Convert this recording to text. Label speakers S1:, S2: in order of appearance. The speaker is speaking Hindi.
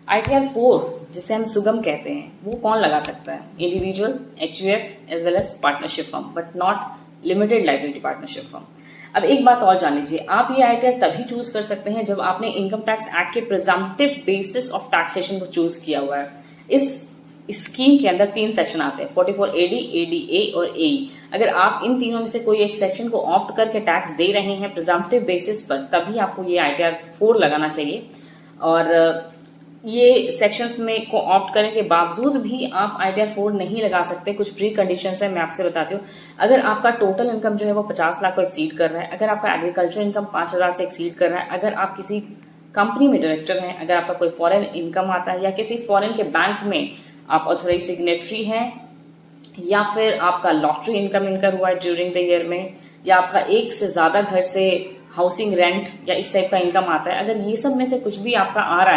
S1: ITR 4 जिसे हम सुगम कहते हैं वो कौन लगा सकता है? Individual, HUF as well as partnership firm, but not limited liability partnership firm. अब एक बात और जान लीजिए, आप ये ITR तभी चूज कर सकते हैं जब आपने इनकम टैक्स एक्ट के प्रिजम्पटिव बेसिस ऑफ टैक्सेशन को चूज किया हुआ है। इस स्कीम के अंदर 3 सेक्शन आते हैं, 44 AD, ADA और AE। अगर आप इन तीनों में से कोई एक सेक्शन को ऑप्ट करके टैक्स दे रहे हैं प्रिजम्पटिव बेसिस पर, तभी आपको ये ITR 4 लगाना चाहिए। और ये सेक्शंस में को ऑप्ट करने के बावजूद भी आप ITR 4 नहीं लगा सकते। कुछ प्री कंडीशंस है, मैं आपसे बताती हूँ। अगर आपका टोटल इनकम जो है वो 50 लाख को एक्सीड कर रहा है, अगर आपका एग्रीकल्चर इनकम 5,000 से एक्सीड कर रहा है, अगर आप किसी कंपनी में डायरेक्टर हैं, अगर आपका कोई फॉरेन इनकम आता है, या किसी फॉरेन के बैंक में आप ऑथोराइज सिग्नेटरी हैं, या फिर आपका लॉटरी इनकम इनकर हुआ है ड्यूरिंग द ईयर में, या आपका एक से ज्यादा घर से हाउसिंग रेंट या इस टाइप का इनकम आता है, अगर ये सब में से कुछ भी आपका आ रहा है